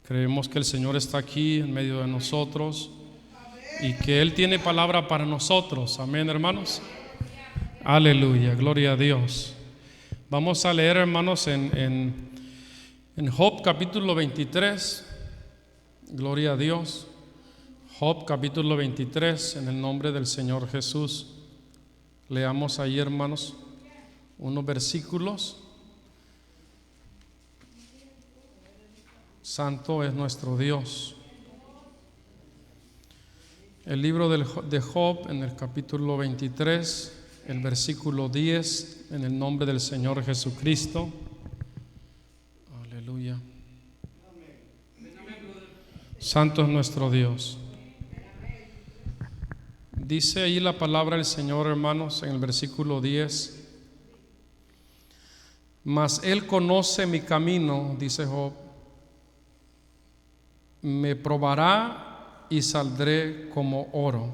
Creemos que el Señor está aquí en medio de nosotros y que Él tiene palabra para nosotros. Amén, hermanos. Aleluya, gloria a Dios. Vamos a leer, hermanos, en Job capítulo 23. Gloria a Dios. Job capítulo 23, en el nombre del Señor Jesús. Leamos ahí, hermanos, unos versículos. Santo es nuestro Dios. El libro de Job, en el capítulo 23, el versículo 10, en el nombre del Señor Jesucristo. Aleluya. Santo es nuestro Dios. Dice ahí la palabra del Señor, hermanos, en el versículo 10. Mas Él conoce mi camino, dice Job. Me probará y saldré como oro.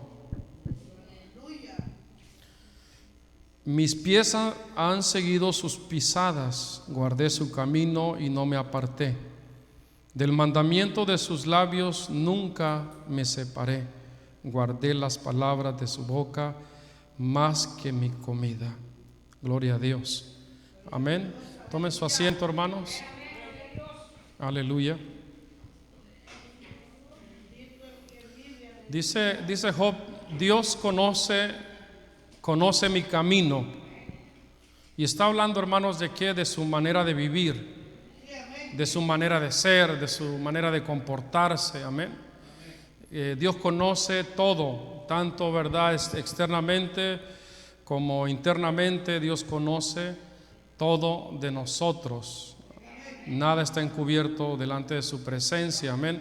Mis pies han seguido sus pisadas, guardé su camino y no me aparté. Del mandamiento de sus labios nunca me separé. Guardé las palabras de su boca más que mi comida. Gloria a Dios. Amén. Tomen su asiento, hermanos. Aleluya. Dice Job, Dios conoce mi camino. Y está hablando, hermanos, ¿de qué? De su manera de vivir, de su manera de ser, de su manera de comportarse. Amén. Dios conoce todo, tanto, verdad, externamente como internamente. Dios conoce todo de nosotros. Nada está encubierto delante de su presencia. Amén.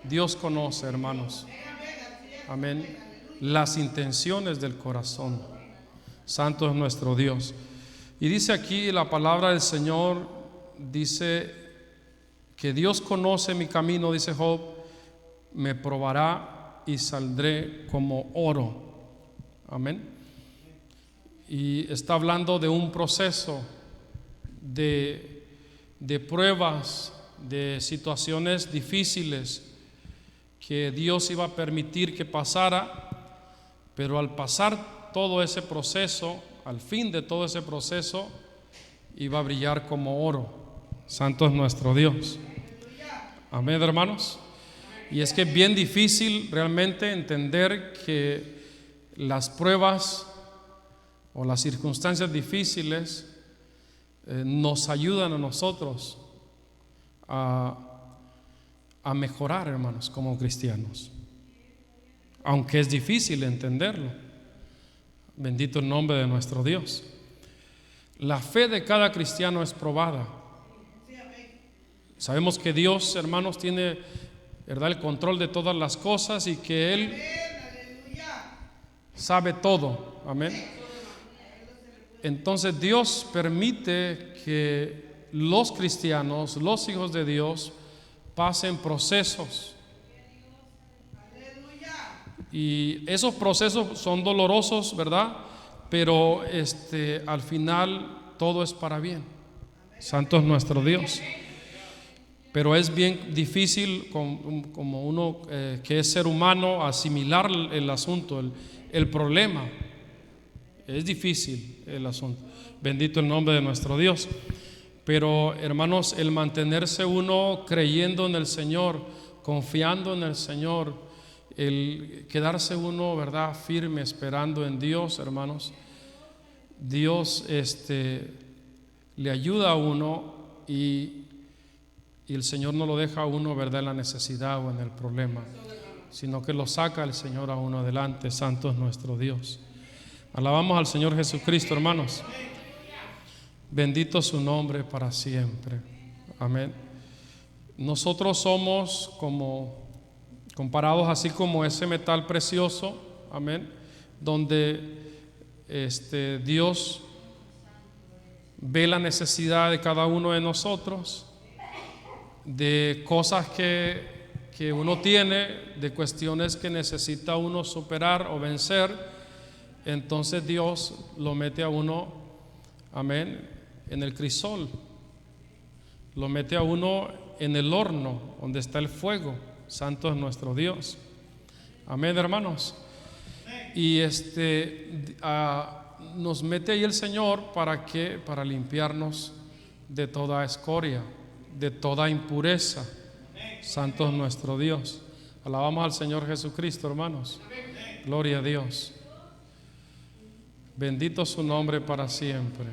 Dios conoce, hermanos. Amén. Las intenciones del corazón. Santo es nuestro Dios. Y dice aquí la palabra del Señor, dice que Dios conoce mi camino, dice Job, me probará y saldré como oro. Amén. Y está hablando de un proceso de pruebas, de situaciones difíciles que Dios iba a permitir que pasara, pero al pasar todo ese proceso, al fin de todo ese proceso, iba a brillar como oro. Santo es nuestro Dios. Amén, hermanos. Y es que es bien difícil realmente entender que las pruebas o las circunstancias difíciles nos ayudan a nosotros a mejorar, hermanos, como cristianos, aunque es difícil entenderlo. Bendito el nombre de nuestro Dios. La fe de cada cristiano es probada. Sabemos que Dios, hermanos, tiene, ¿verdad?, el control de todas las cosas y que Él sabe todo. Amén. Entonces Dios permite que los cristianos, los hijos de Dios, pasen procesos. Y esos procesos son dolorosos, ¿verdad? Pero al final todo es para bien. Santo es nuestro Dios. Pero es bien difícil, como uno que es ser humano, asimilar el asunto, el problema. Es difícil el asunto. Bendito el nombre de nuestro Dios. Pero, hermanos, el mantenerse uno creyendo en el Señor, confiando en el Señor, el quedarse uno, ¿verdad?, firme, esperando en Dios, hermanos. Dios le ayuda a uno y el Señor no lo deja a uno, ¿verdad?, en la necesidad o en el problema, sino que lo saca el Señor a uno adelante. Santo es nuestro Dios. Alabamos al Señor Jesucristo, hermanos. Bendito su nombre para siempre. Amén. Nosotros somos comparados así como ese metal precioso. Amén. Donde Dios ve la necesidad de cada uno de nosotros, de cosas que uno tiene, de cuestiones que necesita uno superar o vencer. Entonces Dios lo mete a uno, amén, en el crisol, lo mete a uno en el horno donde está el fuego. Santo es nuestro Dios. Amén, hermanos. Y nos mete ahí el Señor para limpiarnos de toda escoria, de toda impureza. Santo es nuestro Dios. Alabamos al Señor Jesucristo, hermanos. Gloria a Dios. Bendito su nombre para siempre.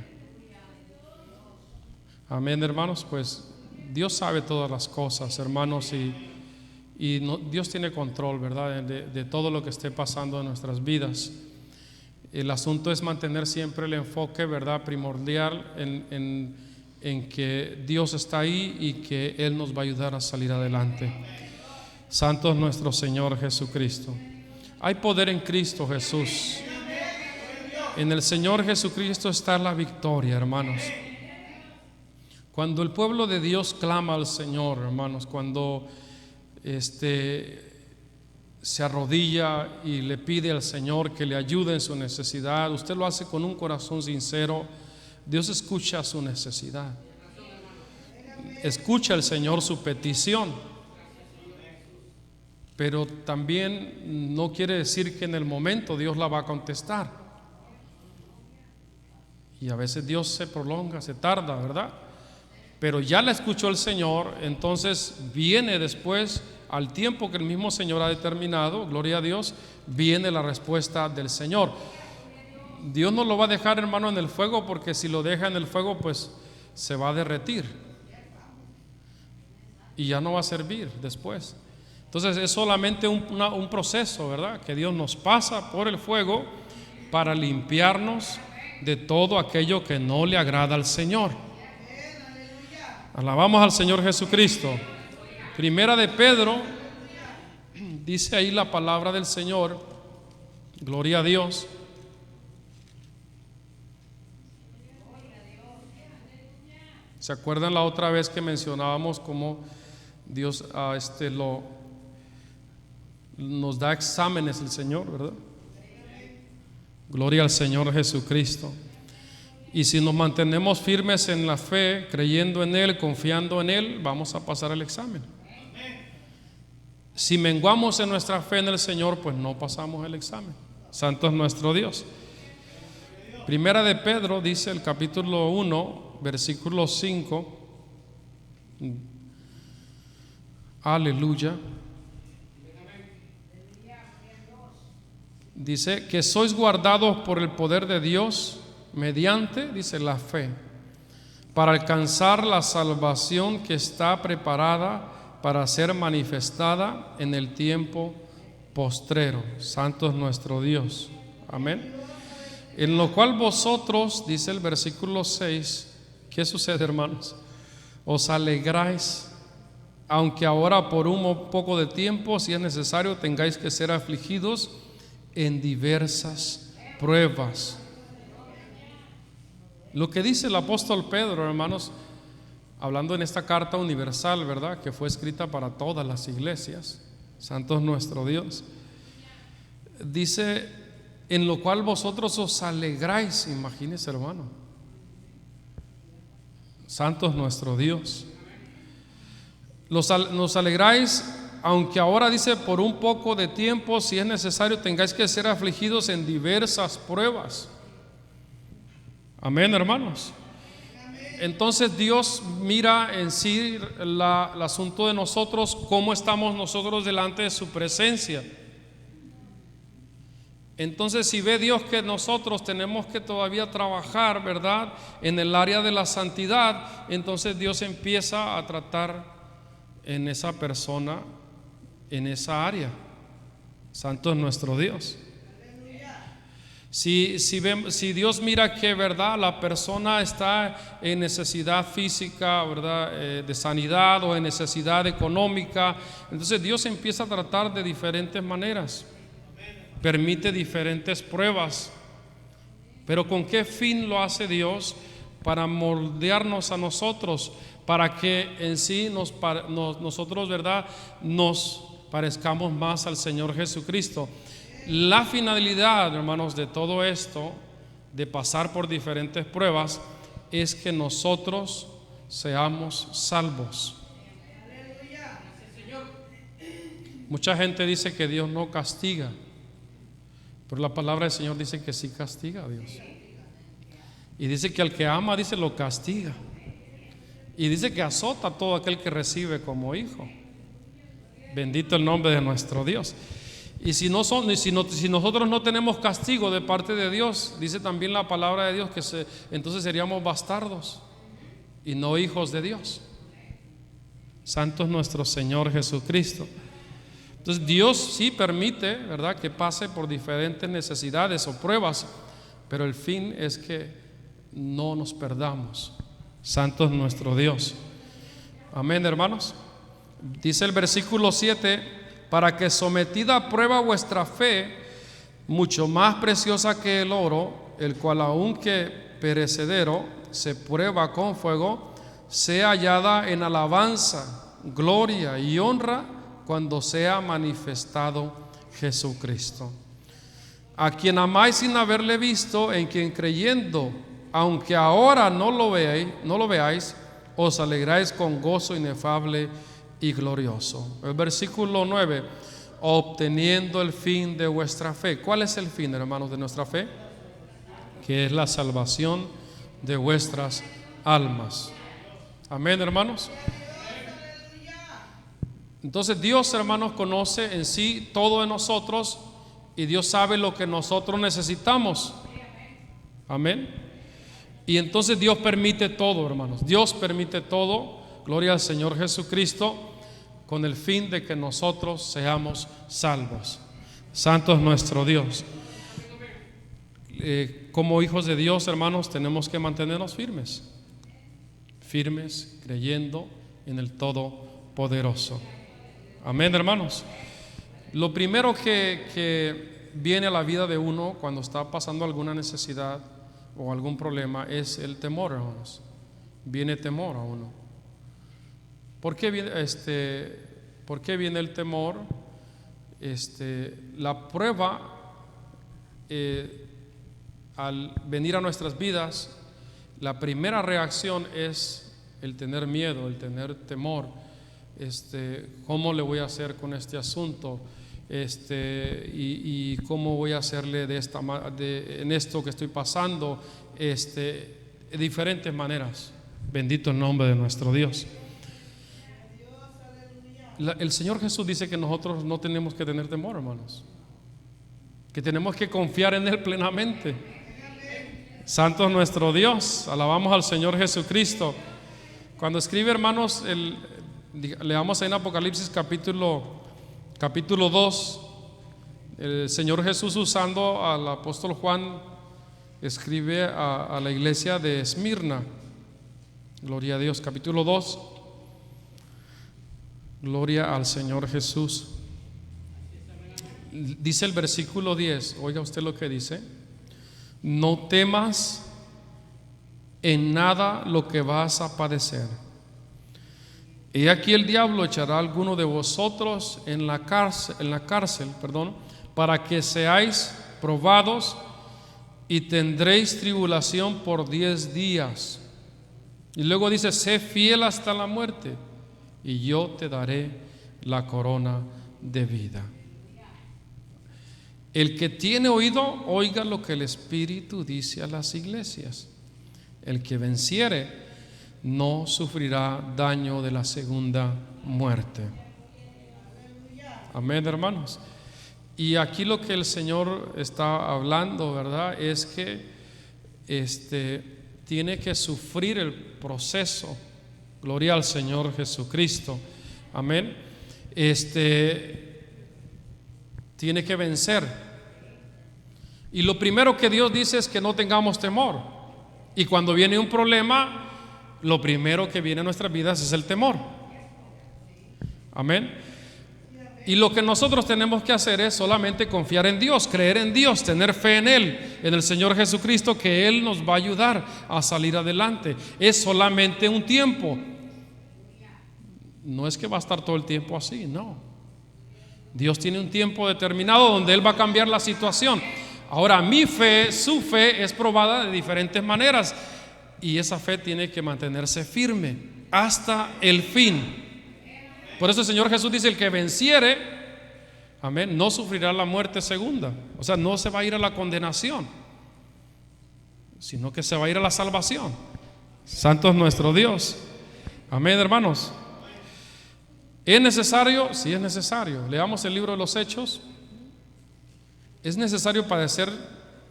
Amén, hermanos. Pues Dios sabe todas las cosas, hermanos, y Dios tiene control, ¿verdad?, de todo lo que esté pasando en nuestras vidas. El asunto es mantener siempre el enfoque, ¿verdad?, primordial en que Dios está ahí y que Él nos va a ayudar a salir adelante. Santo es nuestro Señor Jesucristo. Hay poder en Cristo Jesús. En el Señor Jesucristo está la victoria, hermanos. Cuando el pueblo de Dios clama al Señor, hermanos, cuando se arrodilla y le pide al Señor que le ayude en su necesidad, usted lo hace con un corazón sincero, Dios escucha su necesidad. Escucha el Señor su petición. Pero también no quiere decir que en el momento Dios la va a contestar. Y a veces Dios se prolonga, se tarda, ¿verdad? Pero ya la escuchó el Señor, entonces viene después, al tiempo que el mismo Señor ha determinado, gloria a Dios, viene la respuesta del Señor. Dios no lo va a dejar, hermano, en el fuego, porque si lo deja en el fuego, pues se va a derretir y ya no va a servir después. Entonces es solamente un proceso, ¿verdad?, que Dios nos pasa por el fuego para limpiarnos de todo aquello que no le agrada al Señor. Alabamos al Señor Jesucristo. Primera de Pedro, dice ahí la palabra del Señor, gloria a Dios. ¿Se acuerdan la otra vez que mencionábamos cómo Dios nos da exámenes el Señor, ¿verdad? Gloria al Señor Jesucristo. Y si nos mantenemos firmes en la fe, creyendo en Él, confiando en Él, vamos a pasar el examen. Si menguamos en nuestra fe en el Señor, pues no pasamos el examen. Santo es nuestro Dios. Primera de Pedro dice el capítulo 1, versículo 5. Aleluya. Dice que sois guardados por el poder de Dios mediante, dice, la fe, para alcanzar la salvación que está preparada para ser manifestada en el tiempo postrero. Santo es nuestro Dios. Amén. En lo cual vosotros, dice el versículo 6, ¿qué sucede, hermanos? Os alegráis, aunque ahora por un poco de tiempo, si es necesario, tengáis que ser afligidos en diversas pruebas. Lo que dice el apóstol Pedro, hermanos, hablando en esta carta universal, ¿verdad?, que fue escrita para todas las iglesias. Santo es nuestro Dios. Dice, en lo cual vosotros os alegráis. Imagínense, hermano. Santo es nuestro Dios. Nos alegráis, aunque ahora, dice, por un poco de tiempo, si es necesario, tengáis que ser afligidos en diversas pruebas. Amén, hermanos. Entonces Dios mira en sí el asunto de nosotros, cómo estamos nosotros delante de su presencia. Entonces, si ve Dios que nosotros tenemos que todavía trabajar, ¿verdad?, en el área de la santidad, entonces Dios empieza a tratar en esa persona, en esa área. Santo es nuestro Dios. Si Dios mira que, ¿verdad?, la persona está en necesidad física, ¿verdad?, de sanidad, o en necesidad económica, entonces Dios empieza a tratar de diferentes maneras, permite diferentes pruebas. Pero ¿con qué fin lo hace Dios? Para moldearnos a nosotros, para que en sí nosotros, ¿verdad?, nos parezcamos más al Señor Jesucristo. La finalidad, hermanos, de todo esto, de pasar por diferentes pruebas, es que nosotros seamos salvos. Mucha gente dice que Dios no castiga, pero la palabra del Señor dice que sí castiga a Dios. Y dice que al que ama, dice, lo castiga. Y dice que azota a todo aquel que recibe como hijo. Bendito el nombre de nuestro Dios. Y si nosotros no tenemos castigo de parte de Dios, dice también la palabra de Dios que entonces seríamos bastardos y no hijos de Dios. Santo es nuestro Señor Jesucristo. Entonces Dios sí permite, ¿verdad?, que pase por diferentes necesidades o pruebas, pero el fin es que no nos perdamos. Santo es nuestro Dios. Amén, hermanos. Dice el versículo 7: para que sometida a prueba vuestra fe, mucho más preciosa que el oro, el cual aunque perecedero se prueba con fuego, sea hallada en alabanza, gloria y honra cuando sea manifestado Jesucristo, a quien amáis sin haberle visto, en quien creyendo, aunque ahora no lo veáis, os alegráis con gozo inefable y glorioso. El versículo 9: obteniendo el fin de vuestra fe. ¿Cuál es el fin, hermanos, de nuestra fe? Que es la salvación de vuestras almas. Amén, hermanos. Entonces Dios, hermanos, conoce en sí todo de nosotros y Dios sabe lo que nosotros necesitamos. Amén. Y entonces Dios permite todo, hermanos. Dios permite todo. Gloria al Señor Jesucristo, con el fin de que nosotros seamos salvos. Santo es nuestro Dios. Como hijos de Dios, hermanos, tenemos que mantenernos firmes, creyendo en el Todopoderoso. Amén, hermanos. Lo primero que viene a la vida de uno cuando está pasando alguna necesidad o algún problema es el temor, hermanos. Viene temor a uno. ¿Por qué viene el temor? La prueba, al venir a nuestras vidas, la primera reacción es el tener miedo, el tener temor. ¿Cómo le voy a hacer con este asunto? Y cómo voy a hacerle en esto que estoy pasando, de diferentes maneras. Bendito el nombre de nuestro Dios. El Señor Jesús dice que nosotros no tenemos que tener temor, hermanos, que tenemos que confiar en Él plenamente. Santo es nuestro Dios. Alabamos al Señor Jesucristo. Cuando escribe, hermanos, leamos ahí en Apocalipsis capítulo 2, el Señor Jesús, usando al apóstol Juan, escribe a la iglesia de Esmirna. Gloria a Dios. Capítulo 2. Gloria al Señor Jesús. Dice el versículo 10, oiga usted lo que dice: no temas en nada lo que vas a padecer. He aquí el diablo echará a alguno de vosotros en la cárcel, para que seáis probados, y tendréis tribulación por 10 días. Y luego dice: sé fiel hasta la muerte, y yo te daré la corona de vida. El que tiene oído, oiga lo que el Espíritu dice a las iglesias. El que venciere no sufrirá daño de la segunda muerte. Amén, hermanos. Y aquí lo que el Señor está hablando, ¿verdad?, es que tiene que sufrir el proceso. Gloria al Señor Jesucristo. Amén. Tiene que vencer. Y lo primero que Dios dice es que no tengamos temor. Y cuando viene un problema, lo primero que viene a nuestras vidas es el temor. Amén. Y lo que nosotros tenemos que hacer es solamente confiar en Dios, creer en Dios, tener fe en Él, en el Señor Jesucristo, que Él nos va a ayudar a salir adelante. Es solamente un tiempo. No es que va a estar todo el tiempo así, no. Dios tiene un tiempo determinado donde Él va a cambiar la situación. Ahora, mi fe, su fe, es probada de diferentes maneras, y esa fe tiene que mantenerse firme hasta el fin. Por eso el Señor Jesús dice: el que venciere Amén. No sufrirá la muerte segunda. O sea, no se va a ir a la condenación, sino que se va a ir a la salvación. Santo es nuestro Dios. Amén, hermanos. ¿Es necesario? Sí, es necesario. Leamos el libro de los Hechos. ¿Es necesario padecer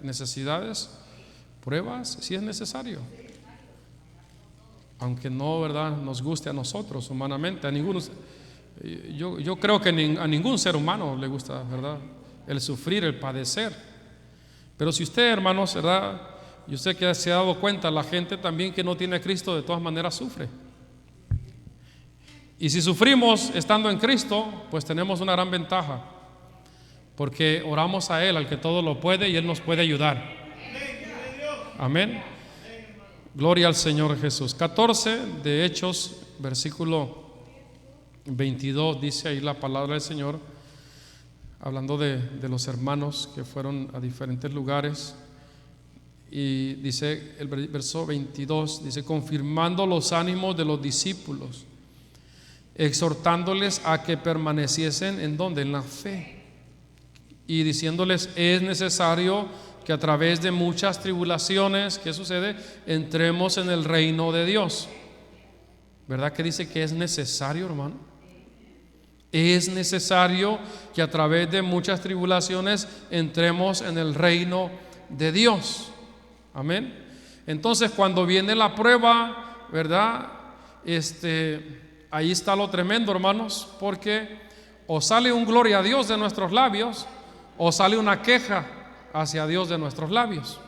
necesidades, pruebas? Sí, es necesario. Aunque no, ¿verdad?, nos guste a nosotros humanamente, a ninguno. Yo creo que a ningún ser humano le gusta, ¿verdad?, el sufrir, el padecer. Pero si usted, hermanos, ¿verdad?, y usted que se ha dado cuenta, la gente también que no tiene a Cristo de todas maneras sufre. Y si sufrimos estando en Cristo, pues tenemos una gran ventaja, porque oramos a Él, al que todo lo puede, y Él nos puede ayudar. Amén. Gloria al Señor Jesús. 14 de Hechos, versículo 22, dice ahí la palabra del Señor, hablando de los hermanos que fueron a diferentes lugares. Y dice el verso 22, dice: confirmando los ánimos de los discípulos, exhortándoles a que permaneciesen en donde, en la fe, y diciéndoles: es necesario que a través de muchas tribulaciones, ¿qué sucede?, entremos en el reino de Dios. ¿Verdad que dice que es necesario, hermano? Es necesario que a través de muchas tribulaciones entremos en el reino de Dios. Amén. Entonces, cuando viene la prueba, ¿verdad?, ahí está lo tremendo, hermanos, porque o sale un gloria a Dios de nuestros labios, o sale una queja hacia Dios de nuestros labios.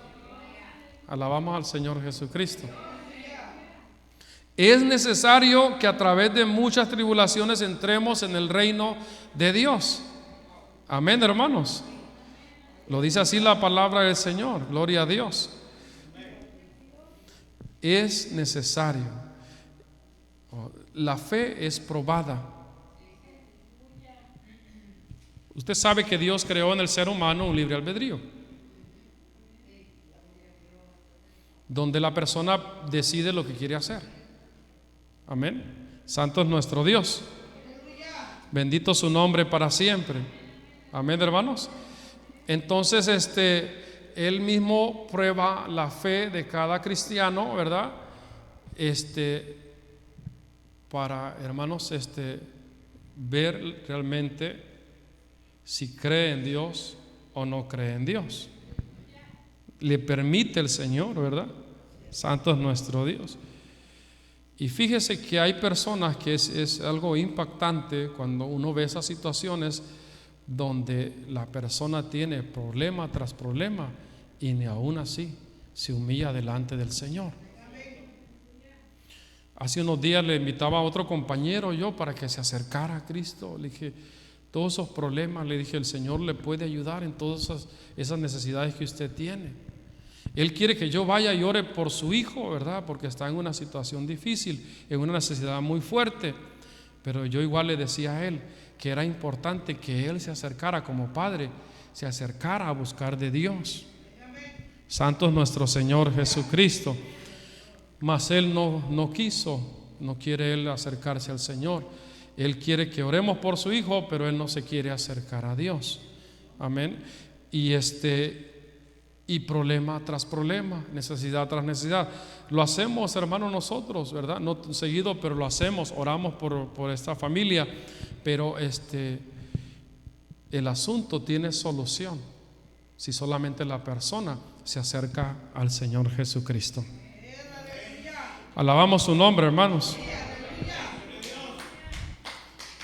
Alabamos al Señor Jesucristo. Es necesario que a través de muchas tribulaciones entremos en el reino de Dios. Amén, hermanos. Lo dice así la palabra del Señor. Gloria a Dios. Es necesario. La fe es probada. Usted sabe que Dios creó en el ser humano un libre albedrío, donde la persona decide lo que quiere hacer. Amén. Santo es nuestro Dios. Bendito su nombre para siempre. Amén, hermanos. Entonces, Él mismo prueba la fe de cada cristiano, ¿verdad? Para, hermanos, ver realmente si cree en Dios o no cree en Dios. Le permite el Señor, ¿verdad? Santo es nuestro Dios. Y fíjese que hay personas que es algo impactante cuando uno ve esas situaciones donde la persona tiene problema tras problema y ni aún así se humilla delante del Señor. Hace unos días le invitaba a otro compañero yo para que se acercara a Cristo. Le dije: todos esos problemas, le dije, el Señor le puede ayudar en todas esas necesidades que usted tiene. Él quiere que yo vaya y ore por su hijo, ¿verdad?, porque está en una situación difícil, en una necesidad muy fuerte. Pero yo igual le decía a él que era importante que él se acercara como padre, se acercara a buscar de Dios. Santo es nuestro Señor Jesucristo. Mas él no quiere él acercarse al Señor. Él quiere que oremos por su hijo, pero él no se quiere acercar a Dios. Amén. Y problema tras problema, necesidad tras necesidad. Lo hacemos, hermanos, nosotros, ¿verdad? No seguido, pero lo hacemos. Oramos por esta familia. Pero el asunto tiene solución si solamente la persona se acerca al Señor Jesucristo. Alabamos su nombre, hermanos.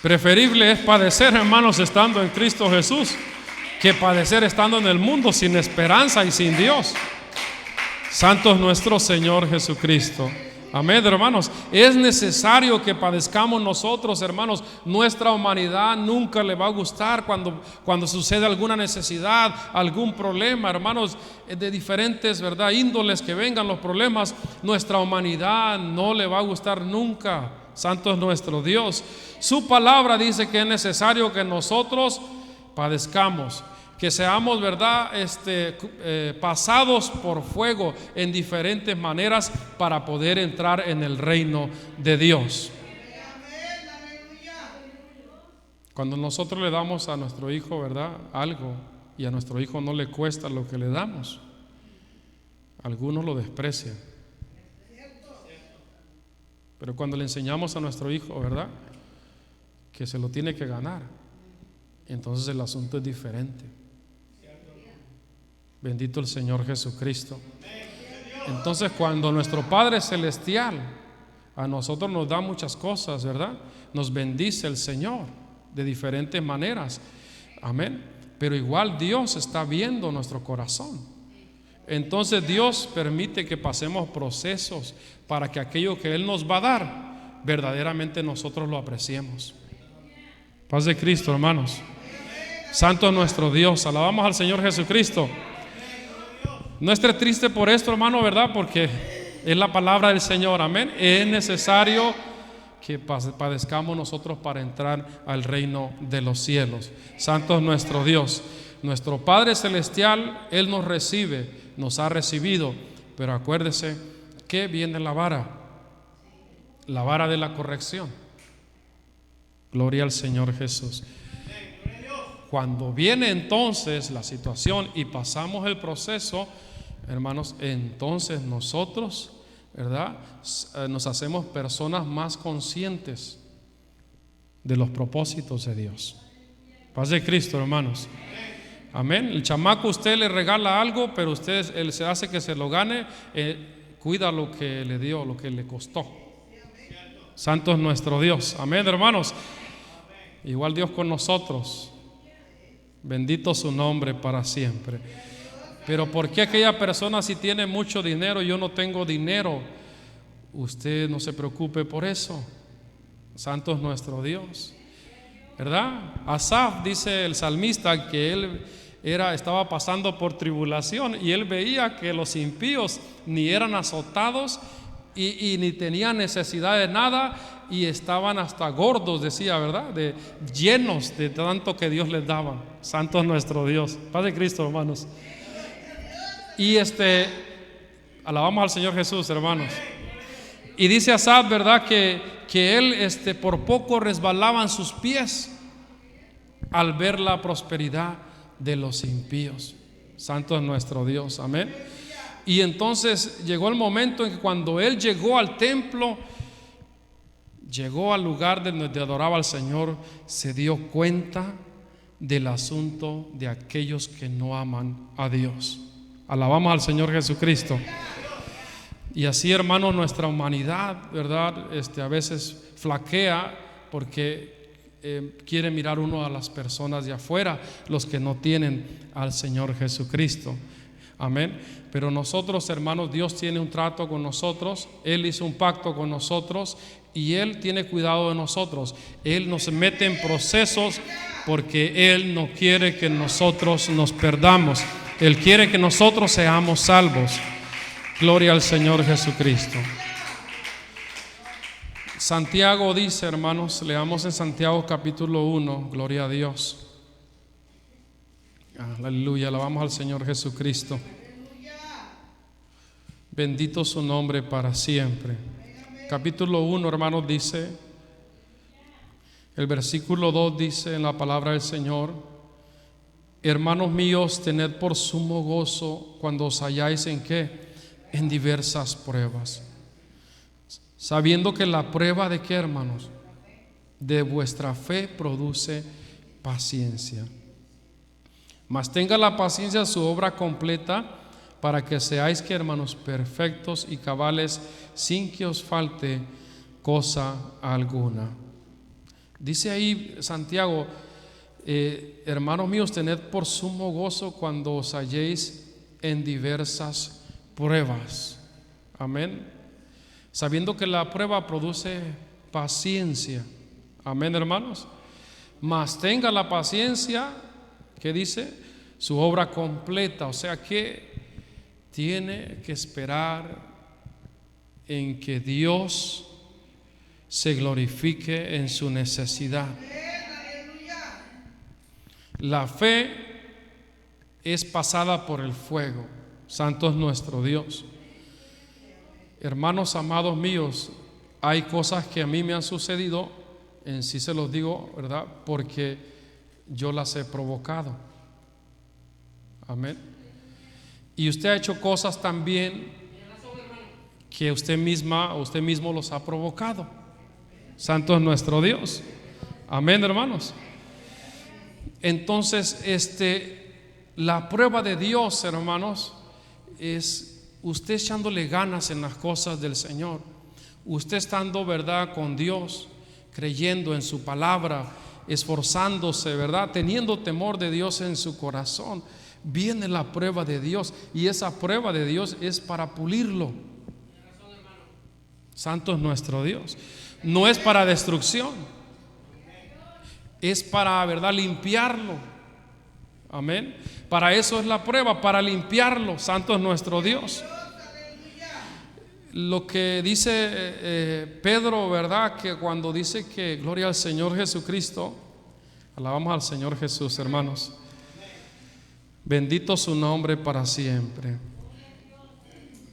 Preferible es padecer, hermanos, estando en Cristo Jesús, que padecer estando en el mundo sin esperanza y sin Dios. Santo es nuestro Señor Jesucristo. Amén, hermanos. Es necesario que padezcamos nosotros, hermanos. Nuestra humanidad nunca le va a gustar cuando sucede alguna necesidad, algún problema, hermanos, de diferentes, ¿verdad?, índoles que vengan los problemas. Nuestra humanidad no le va a gustar nunca. Santo es nuestro Dios. Su palabra dice que es necesario que nosotros padezcamos, que seamos, ¿verdad?, pasados por fuego en diferentes maneras para poder entrar en el reino de Dios. Cuando nosotros le damos a nuestro hijo, ¿verdad?, algo, y a nuestro hijo no le cuesta lo que le damos, algunos lo desprecian. Pero cuando le enseñamos a nuestro hijo, ¿verdad?, que se lo tiene que ganar, entonces el asunto es diferente. Bendito el Señor Jesucristo. Entonces, cuando nuestro Padre Celestial a nosotros nos da muchas cosas, ¿verdad?, nos bendice el Señor de diferentes maneras. Amén. Pero igual Dios está viendo nuestro corazón. Entonces Dios permite que pasemos procesos para que aquello que Él nos va a dar, verdaderamente nosotros lo apreciemos. Paz de Cristo, hermanos. Santo es nuestro Dios. Alabamos al Señor Jesucristo. No esté triste por esto, hermano, ¿verdad? Porque es la palabra del Señor. Amén. Es necesario que padezcamos nosotros para entrar al reino de los cielos. Santo es nuestro Dios. Nuestro Padre Celestial, Él nos recibe, nos ha recibido. Pero acuérdese que viene la vara de la corrección. Gloria al Señor Jesús. Cuando viene entonces la situación y pasamos el proceso, hermanos, entonces nosotros, ¿verdad?, nos hacemos personas más conscientes de los propósitos de Dios. Paz de Cristo, hermanos. Amén. El chamaco, usted le regala algo, pero él se hace que se lo gane, cuida lo que le dio, lo que le costó. Santo es nuestro Dios. Amén, hermanos. Igual Dios con nosotros. Bendito su nombre para siempre. Pero ¿por qué aquella persona si tiene mucho dinero y yo no tengo dinero? Usted no se preocupe por eso. Santo es nuestro Dios, ¿verdad? Asaf, dice el salmista, que él estaba pasando por tribulación y él veía que los impíos ni eran azotados y ni tenían necesidad de nada, y estaban hasta gordos, decía, ¿verdad?, llenos de tanto que Dios les daba. Santo es nuestro Dios. Paz de Cristo, hermanos. Y alabamos al Señor Jesús, hermanos. Y dice Asaf, ¿verdad?, que él por poco resbalaban sus pies al ver la prosperidad de los impíos. Santo es nuestro Dios. Amén. Y entonces llegó el momento en que cuando él llegó al templo, llegó al lugar donde adoraba al Señor, se dio cuenta del asunto de aquellos que no aman a Dios. Alabamos al Señor Jesucristo. Y así, hermanos, nuestra humanidad, ¿verdad?, a veces flaquea porque quiere mirar uno a las personas de afuera, los que no tienen al Señor Jesucristo. Amén. Pero nosotros, hermanos, Dios tiene un trato con nosotros. Él hizo un pacto con nosotros y Él tiene cuidado de nosotros. Él nos mete en procesos porque Él no quiere que nosotros nos perdamos. Él quiere que nosotros seamos salvos. Gloria al Señor Jesucristo. Santiago dice, hermanos, leamos en Santiago capítulo 1, gloria a Dios. Aleluya, alabamos al Señor Jesucristo. Bendito su nombre para siempre. Capítulo 1, hermanos, dice, el versículo 2 dice en la palabra del Señor: hermanos míos, tened por sumo gozo cuando os halláis en ¿qué? En diversas pruebas, sabiendo que la prueba de ¿qué, hermanos? De vuestra fe produce paciencia. Mas tenga la paciencia su obra completa, para que seáis ¿qué, hermanos? Perfectos y cabales, sin que os falte cosa alguna. Dice ahí Santiago: hermanos míos, tened por sumo gozo cuando os halléis en diversas pruebas. Amén. Sabiendo que la prueba produce paciencia. Amén, hermanos. Mas tenga la paciencia, ¿qué dice? Su obra completa. O sea que tiene que esperar en que Dios se glorifique en su necesidad. La fe es pasada por el fuego. Santo es nuestro Dios. Hermanos amados míos, hay cosas que a mí me han sucedido en sí se los digo, ¿verdad? Porque yo las he provocado. Amén. Y usted ha hecho cosas también que usted misma o usted mismo los ha provocado. Santo es nuestro Dios. Amén, hermanos. Entonces, la prueba de Dios, hermanos, es usted echándole ganas en las cosas del Señor. Usted estando, ¿verdad?, con Dios, creyendo en su palabra, esforzándose, ¿verdad?, teniendo temor de Dios en su corazón. Viene la prueba de Dios, y esa prueba de Dios es para pulirlo. Santo es nuestro Dios. No es para destrucción, es para, ¿verdad?, limpiarlo. Amén. Para eso es la prueba, para limpiarlo. Santo es nuestro Dios. Lo que dice Pedro, ¿verdad?, que cuando dice que gloria al Señor Jesucristo, alabamos al Señor Jesús, hermanos. Bendito su nombre para siempre.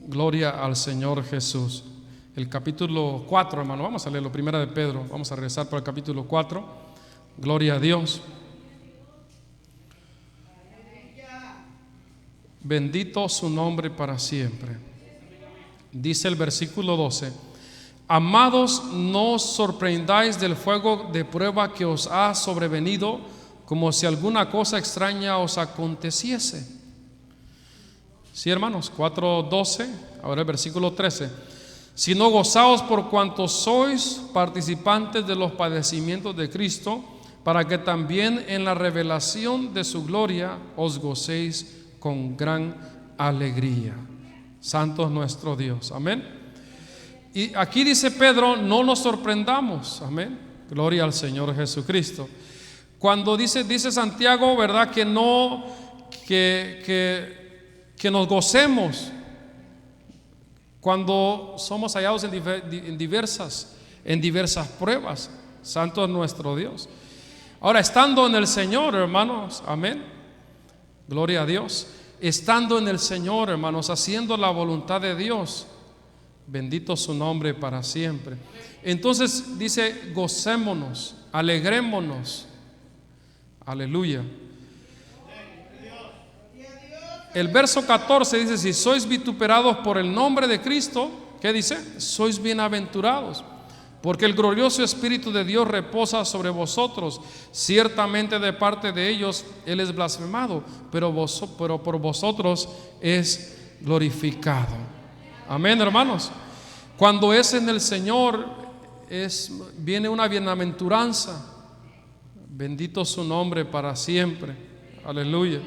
Gloria al Señor Jesús. El capítulo 4, hermano, vamos a leerlo, primera de Pedro. Vamos a regresar para el capítulo 4. Gloria a Dios. Bendito su nombre para siempre. Dice el versículo 12: amados, no os sorprendáis del fuego de prueba que os ha sobrevenido, como si alguna cosa extraña os aconteciese. Sí, hermanos, 4:12, ahora el versículo 13: sino gozaos por cuanto sois participantes de los padecimientos de Cristo, para que también en la revelación de su gloria os gocéis con gran alegría. Santo es nuestro Dios. Amén. Y aquí dice Pedro, no nos sorprendamos. Amén. Gloria al Señor Jesucristo. Cuando dice Santiago, ¿verdad?, que no, que nos gocemos cuando somos hallados en diversas pruebas. Santo es nuestro Dios. Ahora, estando en el Señor, hermanos, amén, gloria a Dios, estando en el Señor, hermanos, haciendo la voluntad de Dios, bendito su nombre para siempre. Entonces dice, gocémonos, alegrémonos, aleluya. El verso 14 dice, si sois vituperados por el nombre de Cristo, ¿qué dice? Sois bienaventurados, porque el glorioso Espíritu de Dios reposa sobre vosotros. Ciertamente de parte de ellos Él es blasfemado, pero por vosotros es glorificado. Amén, hermanos. Cuando es en el Señor, viene una bienaventuranza. Bendito su nombre para siempre. Aleluya.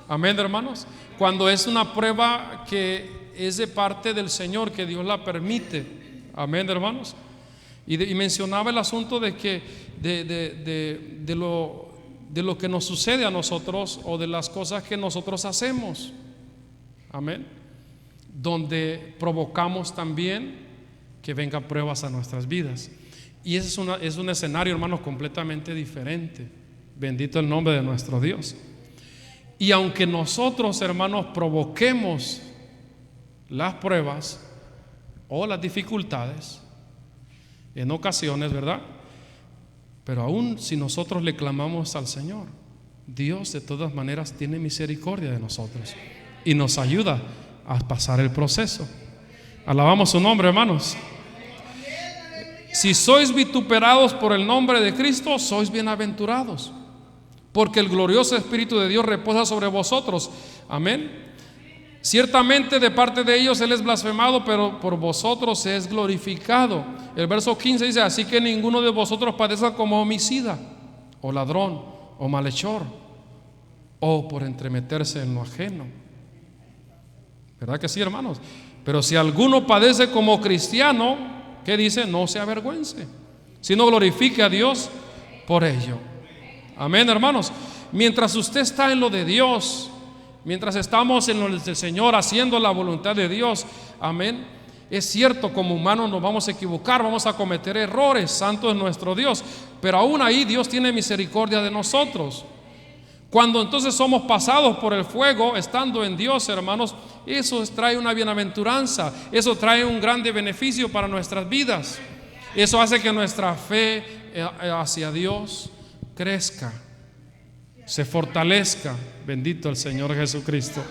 Amén, hermanos. Cuando es una prueba que es de parte del Señor, que Dios la permite. Amén, hermanos. Y mencionaba el asunto de que de lo que nos sucede a nosotros, o de las cosas que nosotros hacemos. Amén. Donde provocamos también que vengan pruebas a nuestras vidas. Y ese es un escenario, hermanos, completamente diferente. Bendito el nombre de nuestro Dios. Y aunque nosotros, hermanos, provoquemos las pruebas o las dificultades en ocasiones, ¿verdad? Pero aún si nosotros le clamamos al Señor, Dios de todas maneras tiene misericordia de nosotros y nos ayuda a pasar el proceso. Alabamos su nombre, hermanos. Si sois vituperados por el nombre de Cristo, sois bienaventurados, porque el glorioso Espíritu de Dios reposa sobre vosotros. Amén. Ciertamente de parte de ellos Él es blasfemado, pero por vosotros es glorificado. El verso 15 dice, así que ninguno de vosotros padezca como homicida, o ladrón, o malhechor, o por entremeterse en lo ajeno. ¿Verdad que sí, hermanos? Pero si alguno padece como cristiano, ¿qué dice? No se avergüence, sino glorifique a Dios por ello. Amén, hermanos. Mientras usted está en lo de Dios, mientras estamos en lo del Señor, haciendo la voluntad de Dios, amén. Es cierto, como humanos nos vamos a equivocar, vamos a cometer errores. Santo es nuestro Dios, pero aún ahí Dios tiene misericordia de nosotros. Cuando entonces somos pasados por el fuego, estando en Dios, hermanos, eso trae una bienaventuranza, eso trae un grande beneficio para nuestras vidas. Eso hace que nuestra fe hacia Dios crezca, se fortalezca. Bendito el Señor Jesucristo.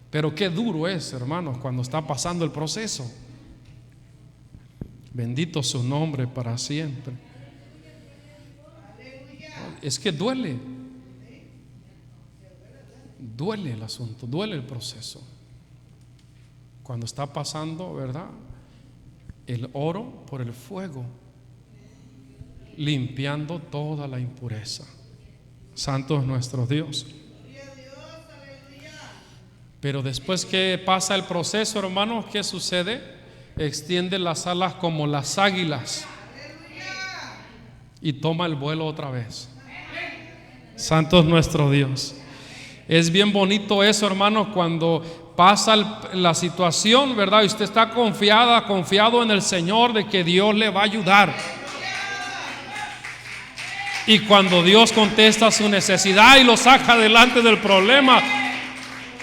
Pero qué duro es, hermanos, cuando está pasando el proceso. Bendito su nombre para siempre. Es que duele el asunto, duele el proceso. Cuando está pasando, ¿verdad?, el oro por el fuego, limpiando toda la impureza. Santo es nuestro Dios. Pero después que pasa el proceso, hermanos, ¿qué sucede? Extiende las alas como las águilas y toma el vuelo otra vez. Santo es nuestro Dios. Es bien bonito eso, hermanos, cuando pasa la situación, ¿verdad? Y usted está confiado en el Señor de que Dios le va a ayudar. Y cuando Dios contesta su necesidad y lo saca delante del problema,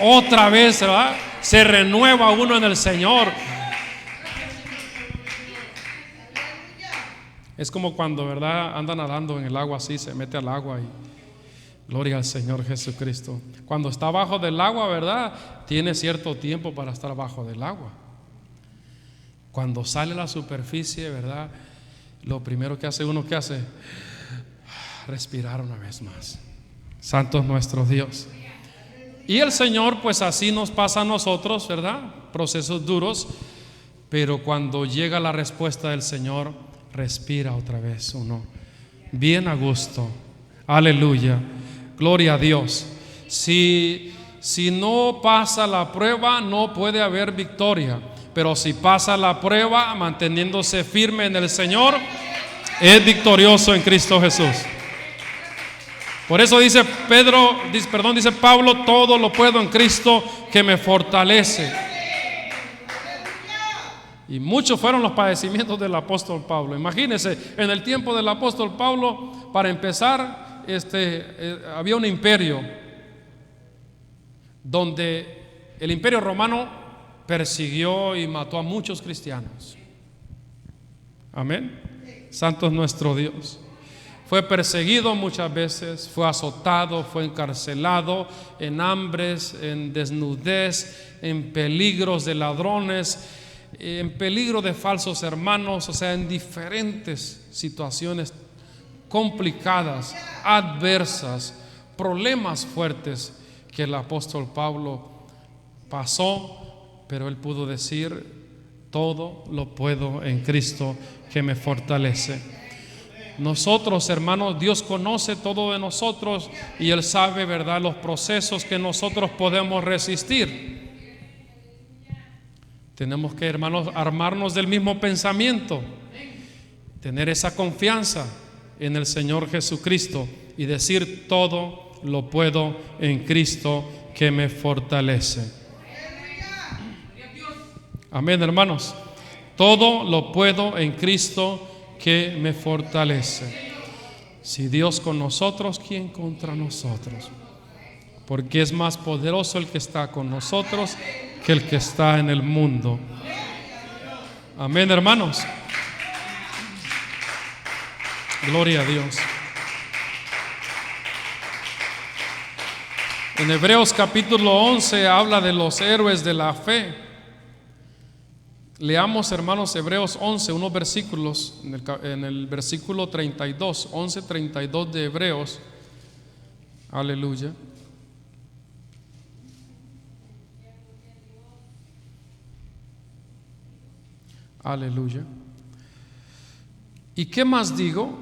otra vez, ¿verdad?, se renueva uno en el Señor. Es como cuando, ¿verdad?, anda nadando en el agua así, se mete al agua y gloria al Señor Jesucristo. Cuando está bajo del agua, ¿verdad?, tiene cierto tiempo para estar bajo del agua. Cuando sale a la superficie, ¿verdad?, lo primero que hace uno, ¿qué hace? Respirar una vez más. Santo es nuestro Dios. Y el Señor, pues así nos pasa a nosotros, ¿verdad?, procesos duros. Pero cuando llega la respuesta del Señor, respira otra vez uno, bien a gusto. Aleluya, gloria a Dios. Si no pasa la prueba, no puede haber victoria. Pero si pasa la prueba, manteniéndose firme en el Señor, es victorioso en Cristo Jesús. Por eso dice Pablo, todo lo puedo en Cristo que me fortalece. Y muchos fueron los padecimientos del apóstol Pablo. Imagínense, en el tiempo del apóstol Pablo, para empezar, había un imperio donde el imperio romano persiguió y mató a muchos cristianos. Amén. Santo es nuestro Dios. Fue perseguido muchas veces, fue azotado, fue encarcelado, en hambres, en desnudez, en peligros de ladrones, en peligro de falsos hermanos, o sea, en diferentes situaciones complicadas, adversas, problemas fuertes que el apóstol Pablo pasó, pero él pudo decir: todo lo puedo en Cristo que me fortalece. Nosotros, hermanos, Dios conoce todo de nosotros y Él sabe, ¿verdad?, los procesos que nosotros podemos resistir. Tenemos que, hermanos, armarnos del mismo pensamiento, tener esa confianza en el Señor Jesucristo y decir: todo lo puedo en Cristo que me fortalece. Amén, hermanos. Todo lo puedo en Cristo que me fortalece. Si Dios con nosotros, ¿quién contra nosotros? Porque es más poderoso el que está con nosotros que el que está en el mundo. Amén, hermanos. Gloria a Dios. En Hebreos capítulo 11 habla de los héroes de la fe. Leamos, hermanos, Hebreos 11, unos versículos, en el versículo 32, 11:32 de Hebreos. Aleluya. Aleluya. ¿Y qué más digo?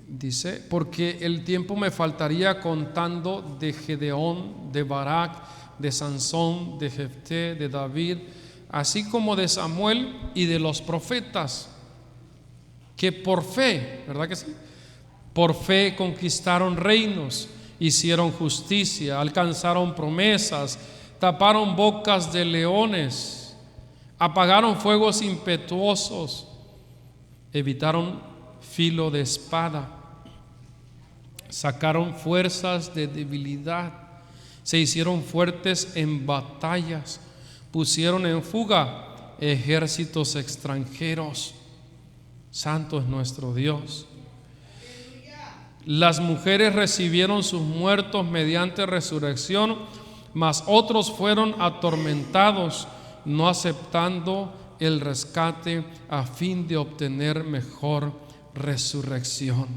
Dice: porque el tiempo me faltaría contando de Gedeón, de Barak, de Sansón, de Jefté, de David, así como de Samuel y de los profetas, que por fe, ¿verdad que sí?, por fe conquistaron reinos, hicieron justicia, alcanzaron promesas, taparon bocas de leones, apagaron fuegos impetuosos, evitaron filo de espada, sacaron fuerzas de debilidad, se hicieron fuertes en batallas, pusieron en fuga ejércitos extranjeros. Santo es nuestro Dios. Las mujeres recibieron sus muertos mediante resurrección, mas otros fueron atormentados, no aceptando el rescate a fin de obtener mejor resurrección.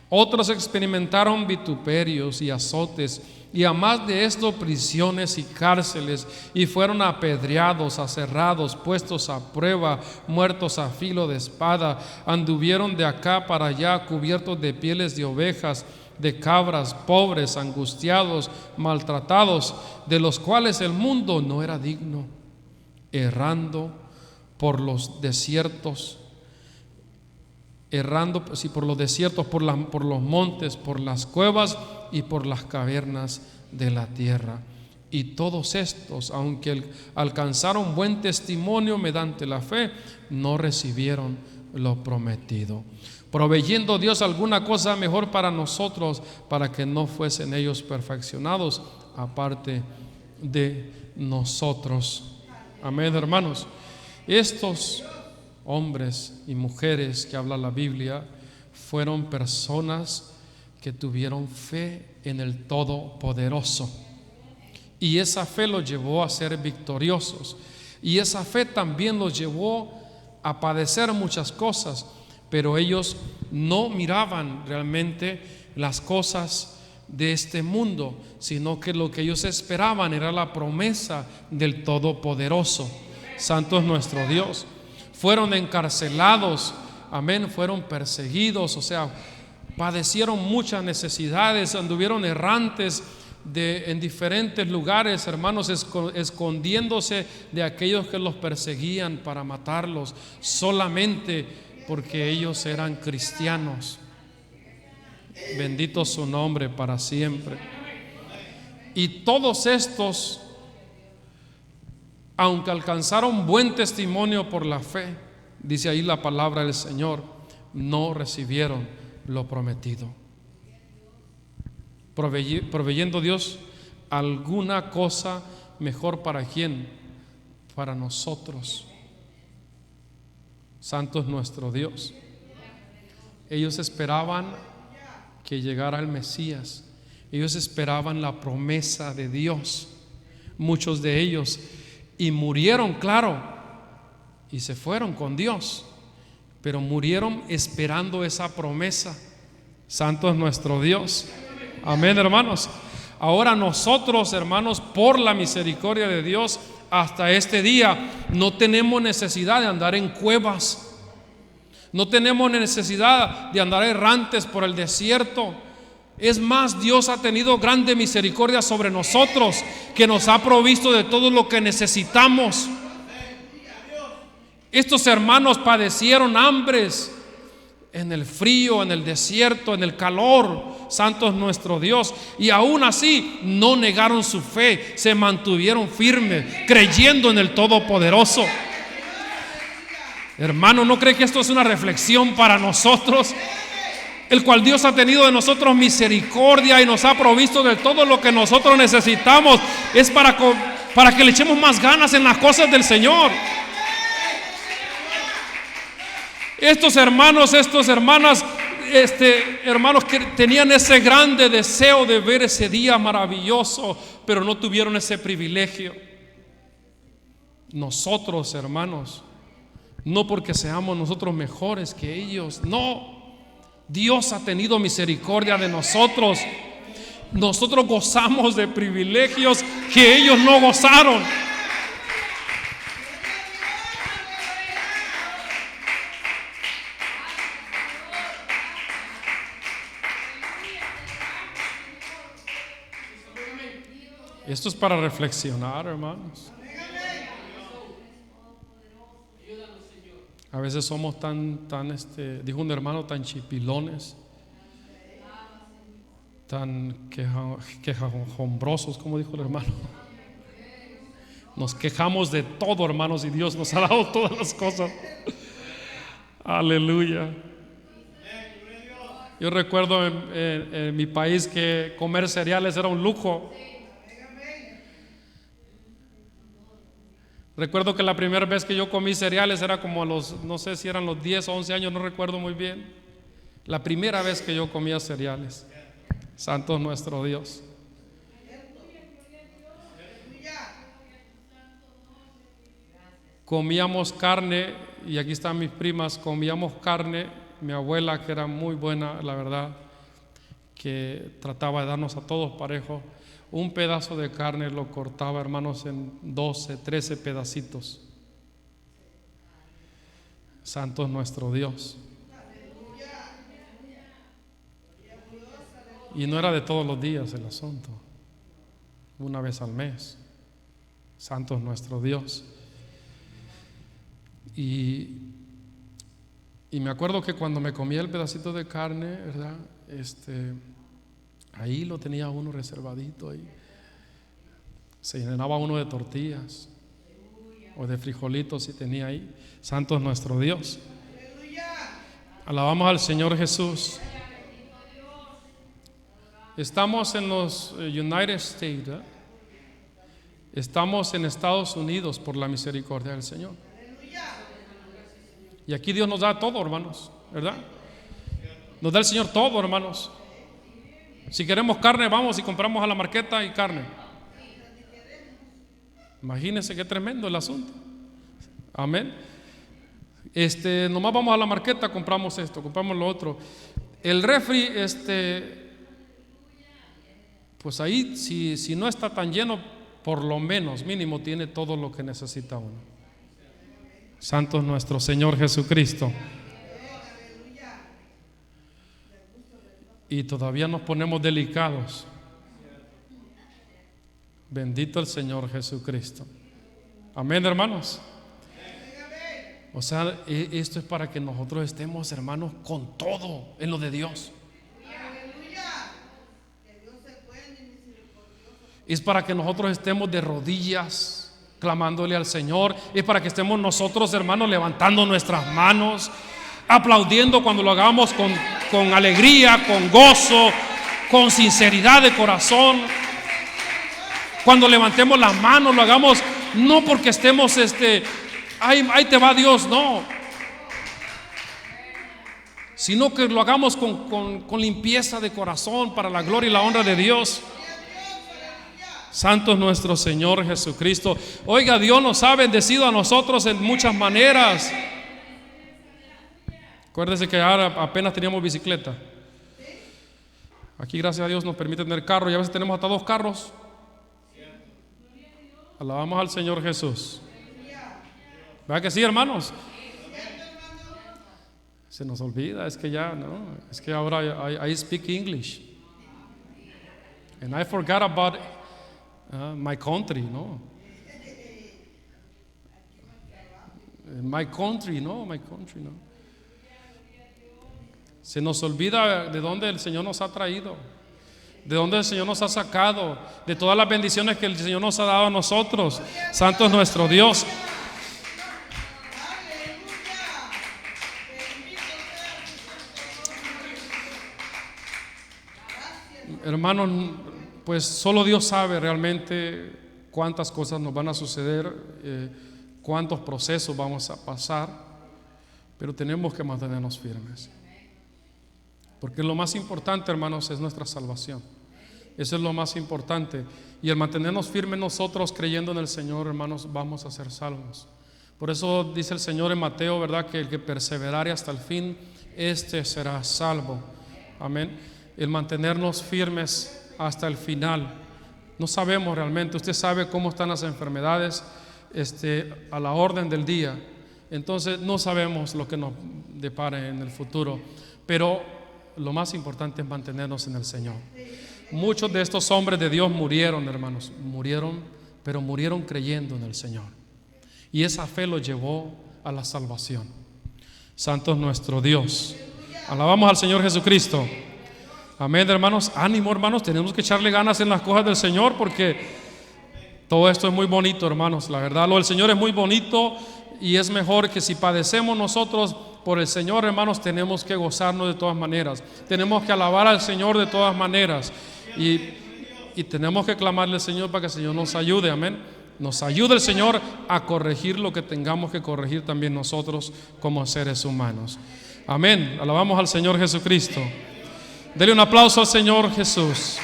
Otros experimentaron vituperios y azotes, y además de esto prisiones y cárceles, y fueron apedreados, aserrados, puestos a prueba, muertos a filo de espada. Anduvieron de acá para allá cubiertos de pieles de ovejas, de cabras, pobres, angustiados, maltratados, de los cuales el mundo no era digno, errando por los desiertos, por los montes, por las cuevas y por las cavernas de la tierra. Y todos estos, aunque alcanzaron buen testimonio mediante la fe, no recibieron lo prometido, proveyendo Dios alguna cosa mejor para nosotros, para que no fuesen ellos perfeccionados aparte de nosotros. Amén, hermanos. Estos hombres y mujeres que habla la Biblia fueron personas que tuvieron fe en el Todopoderoso, y esa fe los llevó a ser victoriosos, y esa fe también los llevó a padecer muchas cosas, pero ellos no miraban realmente las cosas de este mundo, sino que lo que ellos esperaban era la promesa del Todopoderoso. Santo es nuestro Dios. Fueron encarcelados, amén, fueron perseguidos, o sea, padecieron muchas necesidades, anduvieron errantes en diferentes lugares, hermanos, escondiéndose de aquellos que los perseguían para matarlos, solamente porque ellos eran cristianos. Bendito su nombre para siempre. Y todos estos, aunque alcanzaron buen testimonio por la fe, dice ahí la palabra del Señor, no recibieron lo prometido, proveyendo Dios alguna cosa mejor. ¿Para quién? Para nosotros. Santo es nuestro Dios. Ellos esperaban que llegara el Mesías, ellos esperaban la promesa de Dios, muchos de ellos, y murieron, claro, y se fueron con Dios, pero murieron esperando esa promesa. Santo es nuestro Dios. Amén, hermanos. Ahora nosotros, hermanos, por la misericordia de Dios, hasta este día no tenemos necesidad de andar en cuevas, no tenemos necesidad de andar errantes por el desierto. Es más, Dios ha tenido grande misericordia sobre nosotros, que nos ha provisto de todo lo que necesitamos. Estos hermanos padecieron hambres en el frío, en el desierto, en el calor. Santo es nuestro Dios. Y aún así no negaron su fe, se mantuvieron firmes, creyendo en el Todopoderoso. Hermano, ¿no cree que esto es una reflexión para nosotros? El cual Dios ha tenido de nosotros misericordia y nos ha provisto de todo lo que nosotros necesitamos. Es para que le echemos más ganas en las cosas del Señor. Estos hermanos, estas hermanas, hermanos que tenían ese grande deseo de ver ese día maravilloso, pero no tuvieron ese privilegio. Nosotros, hermanos, no porque seamos nosotros mejores que ellos, no. Dios ha tenido misericordia de nosotros. Nosotros gozamos de privilegios que ellos no gozaron. Esto es para reflexionar, hermanos. A veces somos tan dijo un hermano, tan chipilones, tan quejajombrosos, como dijo el hermano. Nos quejamos de todo, hermanos, y Dios nos ha dado todas las cosas. Aleluya. Yo recuerdo en mi país que comer cereales era un lujo. Recuerdo que la primera vez que yo comí cereales era como a los, no sé si eran los 10 o 11 años, no recuerdo muy bien. La primera vez que yo comía cereales. Santo es nuestro Dios. Comíamos carne, y aquí están mis primas, comíamos carne. Mi abuela, que era muy buena, la verdad, que trataba de darnos a todos parejos, un pedazo de carne lo cortaba, hermanos, en 12, 13 pedacitos. Santo es nuestro Dios. Y no era de todos los días el asunto, una vez al mes. Santo es nuestro Dios. Y me acuerdo que cuando me comía el pedacito de carne, ¿verdad? Ahí lo tenía uno reservadito ahí. Se llenaba uno de tortillas o de frijolitos si tenía ahí. Santo es nuestro Dios. Alabamos al Señor Jesús. Estamos en los United States, ¿eh? Estamos en Estados Unidos por la misericordia del Señor. Y aquí Dios nos da todo, hermanos, ¿verdad? Nos da el Señor todo, hermanos. Si queremos carne, vamos y compramos a la marqueta y carne. Imagínense qué tremendo el asunto. Amén. Nomás vamos a la marqueta, compramos esto, compramos lo otro. El refri, pues ahí, si no está tan lleno, por lo menos, mínimo, tiene todo lo que necesita uno. Santo es nuestro Señor Jesucristo. Y todavía nos ponemos delicados. Bendito el Señor Jesucristo. Amén, hermanos. O sea, esto es para que nosotros estemos, hermanos, con todo en lo de Dios. Es para que nosotros estemos de rodillas clamándole al Señor. Es para que estemos nosotros, hermanos, levantando nuestras manos, aplaudiendo cuando lo hagamos con alegría, con gozo, con sinceridad de corazón. Cuando levantemos las manos, lo hagamos no porque estemos ahí te va Dios, no, sino que lo hagamos con limpieza de corazón para la gloria y la honra de Dios. Santo es nuestro Señor Jesucristo. Oiga, Dios nos ha bendecido a nosotros en muchas maneras. Acuérdese que ahora apenas teníamos bicicleta. Aquí, gracias a Dios, nos permite tener carro, y a veces tenemos hasta 2 carros. Alabamos al Señor Jesús. ¿Verdad que sí, hermanos? Se nos olvida, es que ya, no, es que ahora I speak English. And I forgot about my country, no. My country, no. Se nos olvida de dónde el Señor nos ha traído, de dónde el Señor nos ha sacado, de todas las bendiciones que el Señor nos ha dado a nosotros. Santo es nuestro Dios. Hermanos, pues solo Dios sabe realmente cuántas cosas nos van a suceder, cuántos procesos vamos a pasar, pero tenemos que mantenernos firmes. Porque lo más importante, hermanos, es nuestra salvación. Eso es lo más importante. Y el mantenernos firmes nosotros creyendo en el Señor, hermanos, vamos a ser salvos. Por eso dice el Señor en Mateo, ¿verdad? Que el que perseverare hasta el fin, este será salvo. Amén. El mantenernos firmes hasta el final. No sabemos realmente, usted sabe cómo están las enfermedades a la orden del día. Entonces no sabemos lo que nos depare en el futuro, pero lo más importante es mantenernos en el Señor. Muchos de estos hombres de Dios murieron, hermanos, pero murieron creyendo en el Señor, y esa fe los llevó a la salvación. Santo es nuestro Dios. Alabamos al Señor Jesucristo. Amén, hermanos. Ánimo, hermanos, tenemos que echarle ganas en las cosas del Señor, porque todo esto es muy bonito, hermanos. La verdad, lo del Señor es muy bonito, y es mejor que si padecemos nosotros por el Señor, hermanos, tenemos que gozarnos de todas maneras. Tenemos que alabar al Señor de todas maneras, y tenemos que clamarle al Señor para que el Señor nos ayude. Amén. nos ayude el Señor a corregir lo que tengamos que corregir también nosotros como seres humanos. Amén. Alabamos al Señor Jesucristo. Dele un aplauso al Señor Jesús.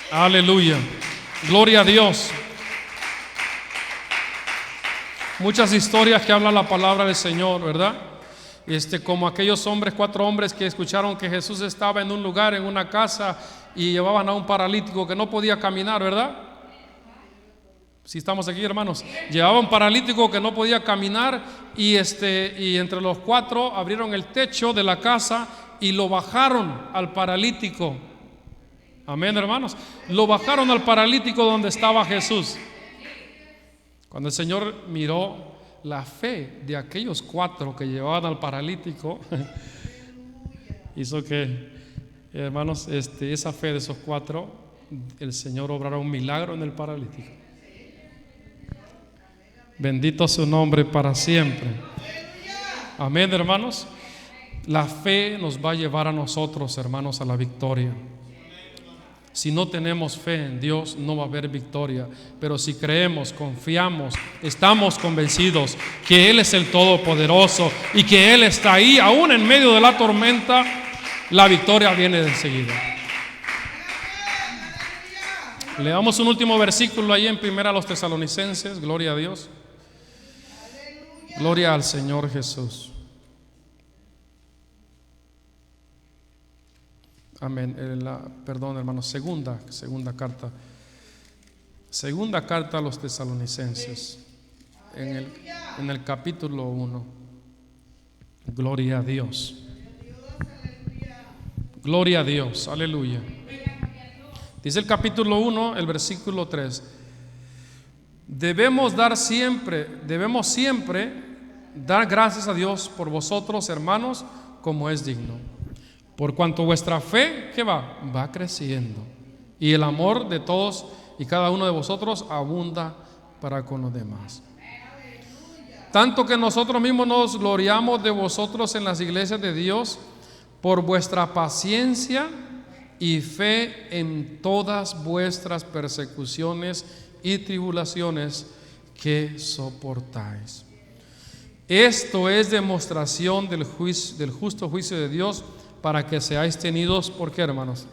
Aleluya. Gloria a Dios. Muchas historias que habla la palabra del Señor, ¿verdad? Como aquellos hombres, 4 hombres que escucharon que Jesús estaba en un lugar, en una casa, y llevaban a un paralítico que no podía caminar, ¿verdad? Si estamos aquí, hermanos. Llevaba un paralítico que no podía caminar, y entre los 4 abrieron el techo de la casa y lo bajaron al paralítico. Amén, hermanos. Lo bajaron al paralítico donde estaba Jesús. Cuando el Señor miró la fe de aquellos 4 que llevaban al paralítico, hizo que, hermanos, esa fe de esos 4, el Señor obrara un milagro en el paralítico. Bendito su nombre para siempre. Amén, hermanos. La fe nos va a llevar a nosotros, hermanos, a la victoria. Si no tenemos fe en Dios, no va a haber victoria. Pero si creemos, confiamos, estamos convencidos que Él es el Todopoderoso y que Él está ahí, aún en medio de la tormenta, la victoria viene de enseguida. Leamos un último versículo ahí en 1 Tesalonicenses. Gloria a Dios. Gloria al Señor Jesús. Amén. Perdón, hermanos. Segunda carta. Segunda carta a los tesalonicenses. En el capítulo 1. Gloria a Dios. Gloria a Dios. Aleluya. Dice el capítulo 1, el versículo 3. Debemos siempre dar gracias a Dios por vosotros, hermanos, como es digno. Por cuanto vuestra fe, ¿qué va? Va creciendo. Y el amor de todos y cada uno de vosotros abunda para con los demás. Tanto que nosotros mismos nos gloriamos de vosotros en las iglesias de Dios por vuestra paciencia y fe en todas vuestras persecuciones y tribulaciones que soportáis. Esto es demostración del justo juicio de Dios, para que seáis tenidos, ¿por qué, hermanos?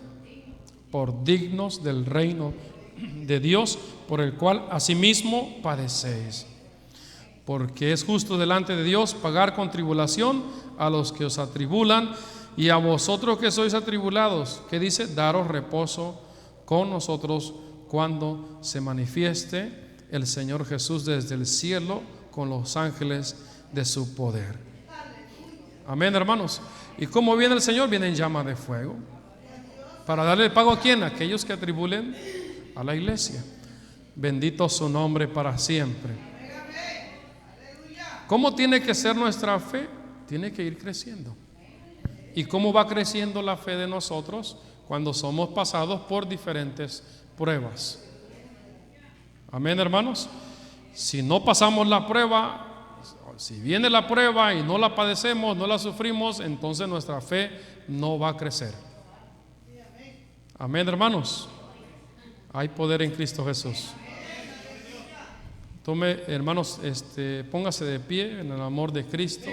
Por dignos del reino de Dios, por el cual asimismo padecéis. Porque es justo delante de Dios pagar con tribulación a los que os atribulan, y a vosotros que sois atribulados, que dice, daros reposo con nosotros cuando se manifieste el Señor Jesús desde el cielo con los ángeles de su poder. Amén, hermanos. ¿Y cómo viene el Señor? Viene en llama de fuego. ¿Para darle pago a quién? A aquellos que atribulen a la iglesia. Bendito su nombre para siempre. ¿Cómo tiene que ser nuestra fe? Tiene que ir creciendo. ¿Y cómo va creciendo la fe de nosotros? Cuando somos pasados por diferentes pruebas. Amén, hermanos. Si no pasamos la prueba, si viene la prueba y no la padecemos, no la sufrimos, entonces nuestra fe no va a crecer. Amén, hermanos. Hay poder en Cristo Jesús. Tome, hermanos, póngase de pie en el amor de Cristo.